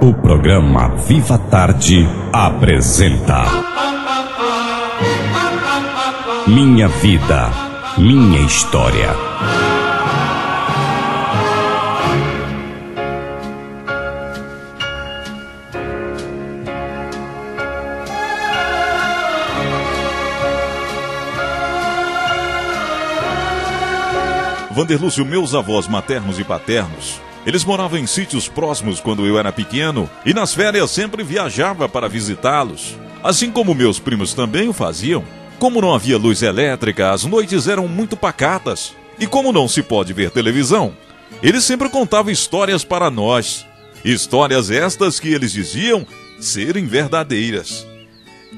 O programa Viva Tarde apresenta Minha Vida, Minha História. Vanderlúcio, meus avós maternos e paternos, eles moravam em sítios próximos quando eu era pequeno e nas férias sempre viajava para visitá-los. Assim como meus primos também o faziam. Como não havia luz elétrica, as noites eram muito pacatas. E como não se pode ver televisão, eles sempre contavam histórias para nós. Histórias estas que eles diziam serem verdadeiras.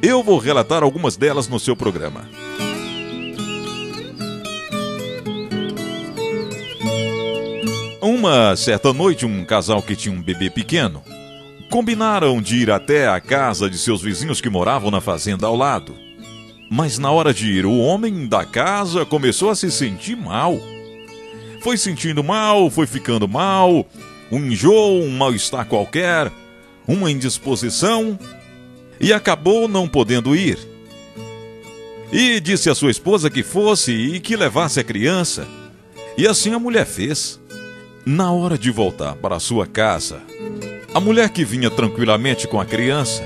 Eu vou relatar algumas delas no seu programa. Uma certa noite, um casal que tinha um bebê pequeno combinaram de ir até a casa de seus vizinhos que moravam na fazenda ao lado. Mas na hora de ir, o homem da casa começou a se sentir mal. Foi sentindo mal, foi ficando mal, um enjoo, um mal-estar qualquer, uma indisposição, e acabou não podendo ir. E disse à sua esposa que fosse e que levasse a criança. E assim a mulher fez. Na hora de voltar para a sua casa, a mulher que vinha tranquilamente com a criança,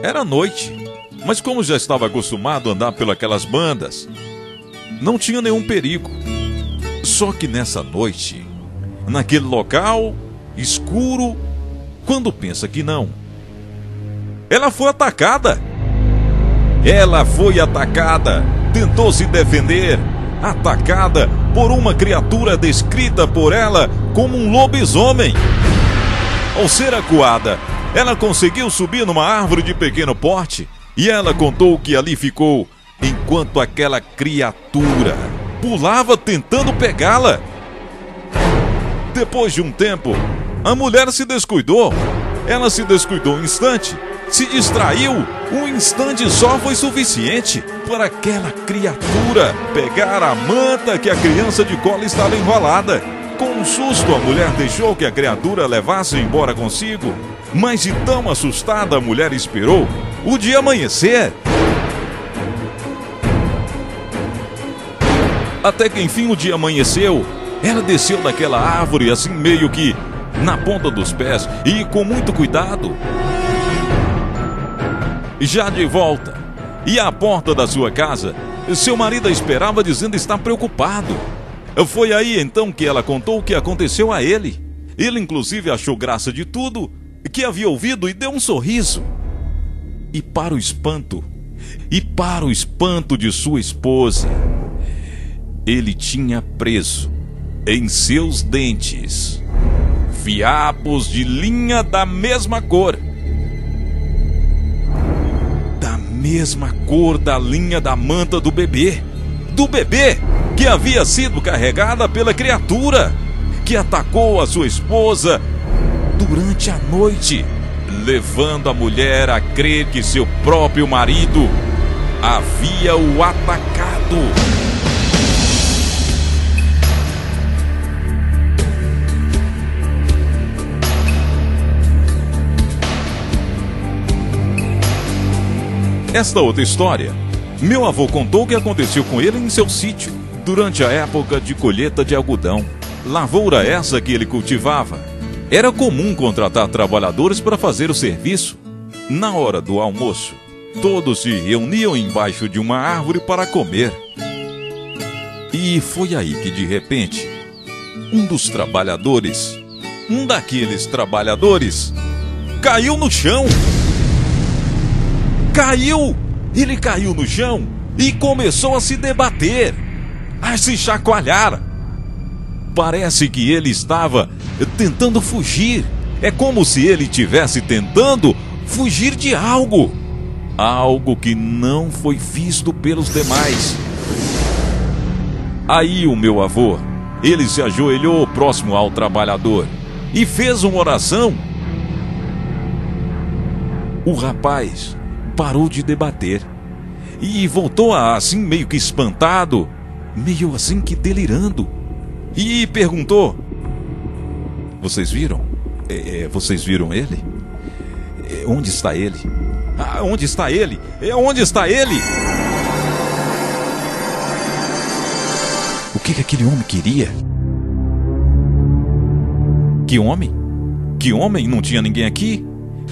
era noite, mas como já estava acostumado a andar pelas bandas, não tinha nenhum perigo. Só que nessa noite, naquele local escuro, quando pensa que não, ela foi atacada. Ela foi atacada, tentou se defender, atacada por uma criatura descrita por ela como um lobisomem. Ao ser acuada, ela conseguiu subir numa árvore de pequeno porte e ela contou que ali ficou enquanto aquela criatura pulava tentando pegá-la. Depois de um tempo, a mulher se descuidou. Ela se descuidou um instante, se distraiu, um instante só foi suficiente para aquela criatura pegar a manta que a criança de colo estava enrolada. Com um susto, a mulher deixou que a criatura levasse embora consigo, mas de tão assustada a mulher esperou o dia amanhecer. Até que enfim o dia amanheceu, ela desceu daquela árvore assim meio que na ponta dos pés e com muito cuidado. Já de volta, e à porta da sua casa, seu marido a esperava dizendo estar preocupado. Foi aí então que ela contou o que aconteceu a ele. Ele inclusive achou graça de tudo que havia ouvido e deu um sorriso. E para o espanto de sua esposa, ele tinha preso em seus dentes fiapos de linha da mesma cor. Mesma cor da linha da manta do bebê que havia sido carregada pela criatura que atacou a sua esposa durante a noite, levando a mulher a crer que seu próprio marido havia o atacado. Esta outra história, meu avô contou que aconteceu com ele em seu sítio, durante a época de colheita de algodão. Lavoura essa que ele cultivava. Era comum contratar trabalhadores para fazer o serviço. Na hora do almoço, todos se reuniam embaixo de uma árvore para comer. E foi aí que de repente, um daqueles trabalhadores, caiu no chão. Ele caiu no chão e começou a se debater, a se chacoalhar. Parece que ele estava tentando fugir. É como se ele estivesse tentando fugir de algo que não foi visto pelos demais. Aí o meu avô, ele se ajoelhou próximo ao trabalhador e fez uma oração. O rapaz parou de debater e voltou assim meio que espantado, meio assim que delirando, e perguntou: "Vocês viram? Vocês viram ele? Onde está ele? Onde está ele? Onde está ele? O que aquele homem queria? Que homem? Que homem? Não tinha ninguém aqui?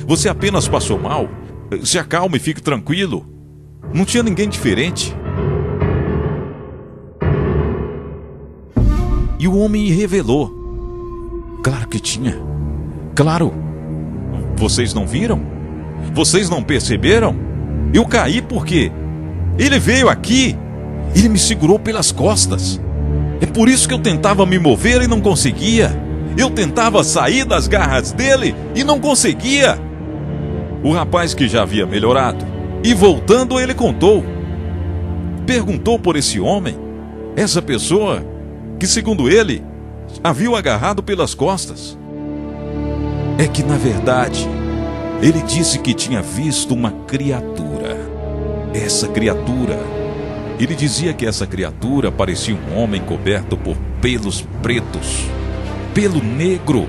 Você apenas passou mal? Se acalme e fique tranquilo. Não tinha ninguém diferente. E o homem revelou. Claro que tinha. Claro. Vocês não viram? Vocês não perceberam? Eu caí porque ele veio aqui. Ele me segurou pelas costas. É por isso que eu tentava me mover e não conseguia. Eu tentava sair das garras dele e não conseguia. O rapaz, que já havia melhorado, e voltando, ele contou. Perguntou por esse homem, essa pessoa que, segundo ele, havia o agarrado pelas costas. É que, na verdade, ele disse que tinha visto uma criatura. Essa criatura, ele dizia que essa criatura parecia um homem coberto por pelos pretos, pelo negro,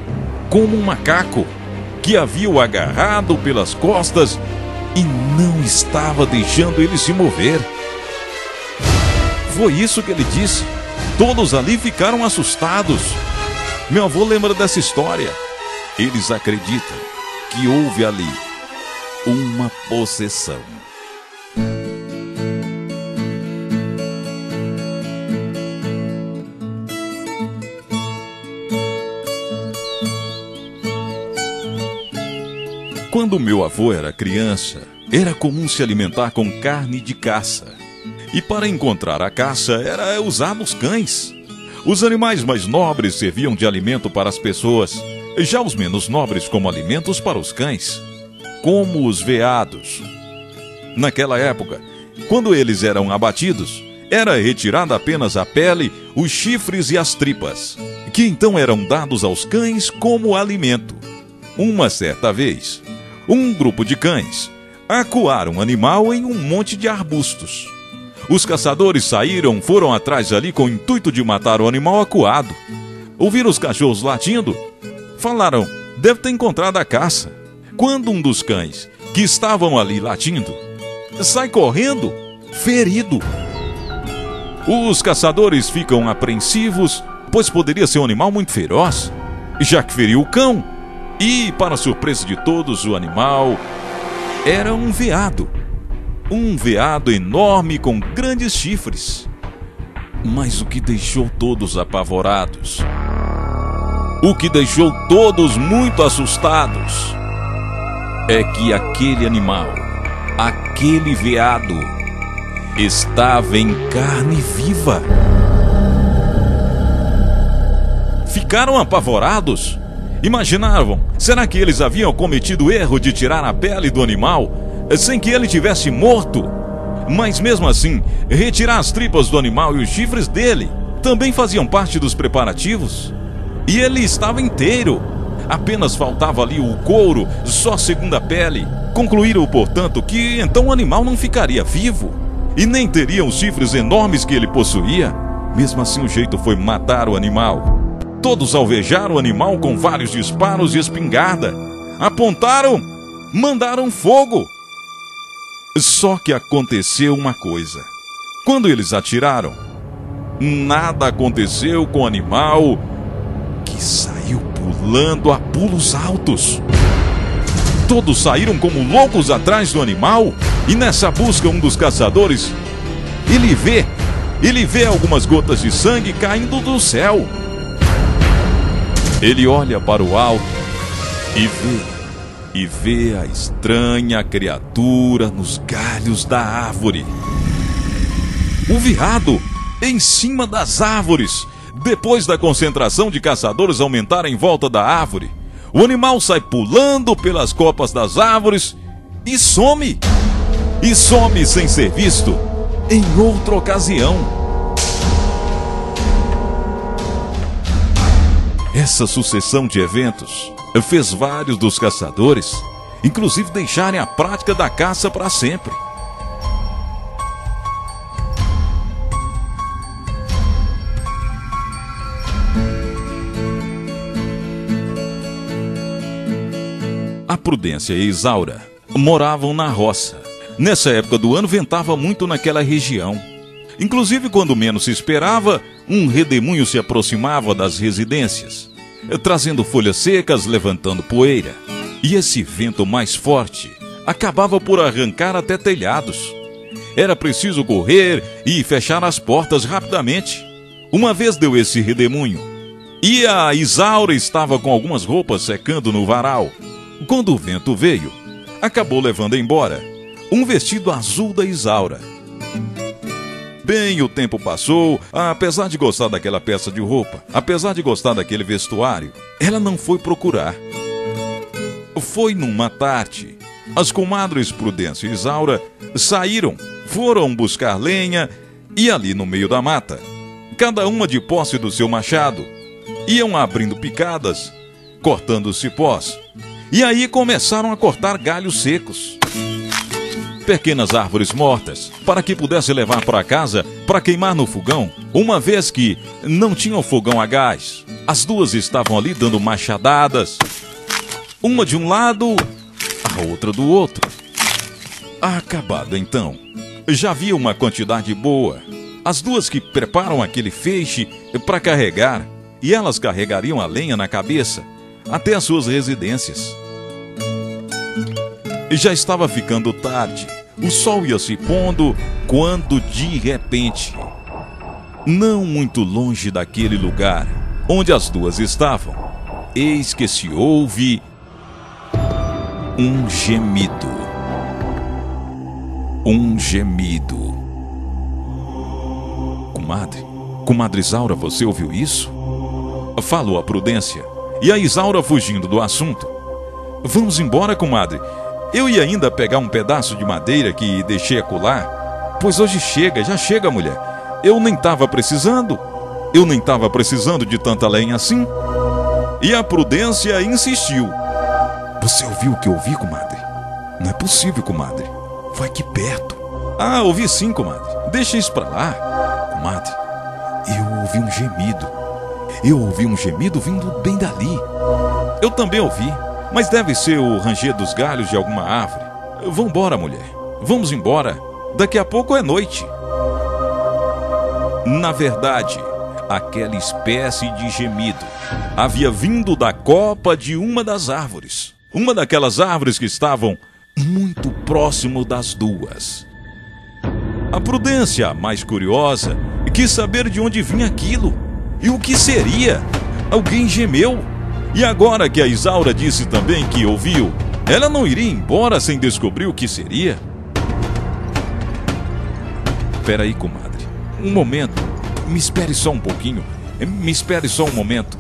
como um macaco, que havia o agarrado pelas costas e não estava deixando ele se mover. Foi isso que ele disse. Todos ali ficaram assustados. Meu avô lembra dessa história. Eles acreditam que houve ali uma possessão. Quando meu avô era criança, era comum se alimentar com carne de caça. E para encontrar a caça era usado os cães. Os animais mais nobres serviam de alimento para as pessoas, já os menos nobres como alimentos para os cães, como os veados. Naquela época, quando eles eram abatidos, era retirada apenas a pele, os chifres e as tripas, que então eram dados aos cães como alimento. Uma certa vez, um grupo de cães acuaram um animal em um monte de arbustos. Os caçadores foram atrás ali com o intuito de matar o animal acuado. Ouviram os cachorros latindo? Falaram, deve ter encontrado a caça. Quando um dos cães, que estavam ali latindo, sai correndo, ferido. Os caçadores ficam apreensivos, pois poderia ser um animal muito feroz, já que feriu o cão. E, para surpresa de todos, o animal era um veado. Um veado enorme com grandes chifres. Mas o que deixou todos apavorados, o que deixou todos muito assustados, é que aquele animal, aquele veado, estava em carne viva. Ficaram apavorados. Imaginavam, será que eles haviam cometido o erro de tirar a pele do animal sem que ele tivesse morto? Mas mesmo assim, retirar as tripas do animal e os chifres dele também faziam parte dos preparativos. E ele estava inteiro. Apenas faltava ali o couro, só segundo a pele. Concluíram, portanto, que então o animal não ficaria vivo e nem teria os chifres enormes que ele possuía. Mesmo assim, o jeito foi matar o animal. Todos alvejaram o animal com vários disparos de espingarda. Apontaram, mandaram fogo. Só que aconteceu uma coisa. Quando eles atiraram, nada aconteceu com o animal, que saiu pulando a pulos altos. Todos saíram como loucos atrás do animal. E nessa busca, um dos caçadores, ele vê algumas gotas de sangue caindo do céu. Ele olha para o alto e vê a estranha criatura nos galhos da árvore. O veado em cima das árvores. Depois da concentração de caçadores aumentar em volta da árvore, o animal sai pulando pelas copas das árvores e some. E some sem ser visto em outra ocasião. Essa sucessão de eventos fez vários dos caçadores, inclusive, deixarem a prática da caça para sempre. A Prudência e a Isaura moravam na roça. Nessa época do ano ventava muito naquela região. Inclusive, quando menos se esperava, um redemoinho se aproximava das residências, trazendo folhas secas, levantando poeira. E esse vento mais forte acabava por arrancar até telhados. Era preciso correr e fechar as portas rapidamente. Uma vez deu esse redemoinho, e a Isaura estava com algumas roupas secando no varal. Quando o vento veio, acabou levando embora um vestido azul da Isaura. Bem, o tempo passou. Apesar de gostar daquela peça de roupa, apesar de gostar daquele vestuário, ela não foi procurar. Foi numa tarde. As comadres Prudência e Isaura saíram, foram buscar lenha e ali no meio da mata, cada uma de posse do seu machado, iam abrindo picadas, cortando cipós. E aí começaram a cortar galhos secos, pequenas árvores mortas, para que pudesse levar para casa para queimar no fogão, uma vez que não tinham fogão a gás. As duas estavam ali dando machadadas, uma de um lado, a outra do outro. Acabado então, já havia uma quantidade boa. As duas que preparam aquele feixe para carregar, e elas carregariam a lenha na cabeça até as suas residências. Já estava ficando tarde, o sol ia se pondo, quando de repente, não muito longe daquele lugar onde as duas estavam, eis que se ouve um gemido. Um gemido. Comadre Isaura, você ouviu isso? Falou a Prudência, e a Isaura fugindo do assunto. Vamos embora, comadre. Eu ia ainda pegar um pedaço de madeira que deixei acolá, pois hoje já chega, mulher. Eu nem estava precisando de tanta lenha assim. E a Prudência insistiu. Você ouviu o que eu ouvi, comadre? Não é possível, comadre. Foi aqui perto. Ah, ouvi sim, comadre. Deixa isso pra lá. Comadre, eu ouvi um gemido. Eu ouvi um gemido vindo bem dali. Eu também ouvi, mas deve ser o ranger dos galhos de alguma árvore. Vambora, mulher. Vamos embora. Daqui a pouco é noite. Na verdade, aquela espécie de gemido havia vindo da copa de uma das árvores. Uma daquelas árvores que estavam muito próximo das duas. A Prudência, mais curiosa, quis saber de onde vinha aquilo. E o que seria? Alguém gemeu. E agora que a Isaura disse também que ouviu, ela não iria embora sem descobrir o que seria? Peraí, comadre. Um momento. Me espere só um pouquinho. Me espere só um momento.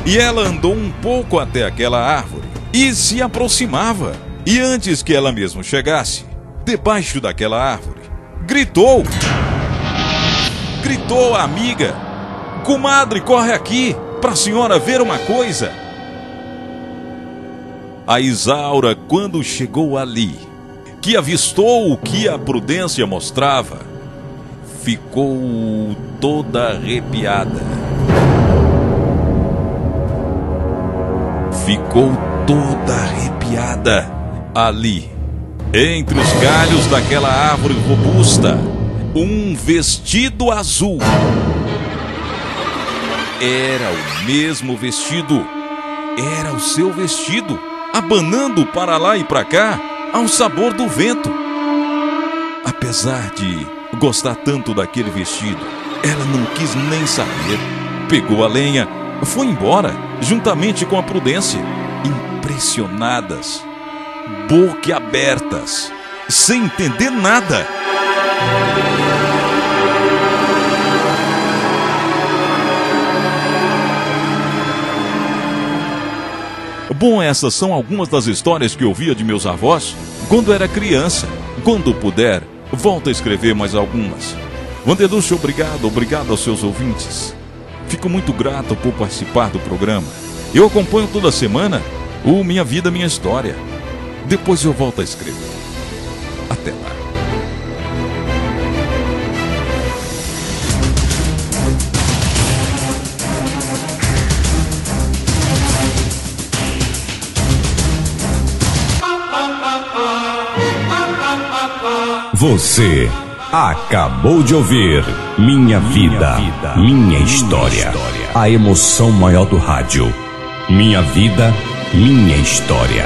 E ela andou um pouco até aquela árvore e se aproximava. E antes que ela mesma chegasse, debaixo daquela árvore, gritou a amiga: comadre, corre aqui, para a senhora ver uma coisa. A Isaura, quando chegou ali, que avistou o que a Prudência mostrava, ficou toda arrepiada. Ficou toda arrepiada ali, entre os galhos daquela árvore robusta, um vestido azul. Era o mesmo vestido, era o seu vestido, abanando para lá e para cá ao sabor do vento. Apesar de gostar tanto daquele vestido, ela não quis nem saber. Pegou a lenha, foi embora, juntamente com a Prudência, impressionadas, boquiabertas, sem entender nada. Bom, essas são algumas das histórias que eu ouvia de meus avós quando era criança. Quando puder, volta a escrever mais algumas. Wanderlúcio, obrigado aos seus ouvintes. Fico muito grato por participar do programa. Eu acompanho toda semana o Minha Vida, Minha História. Depois eu volto a escrever. Até lá. Você acabou de ouvir Minha Vida, Minha História. A emoção maior do rádio. Minha Vida, Minha História.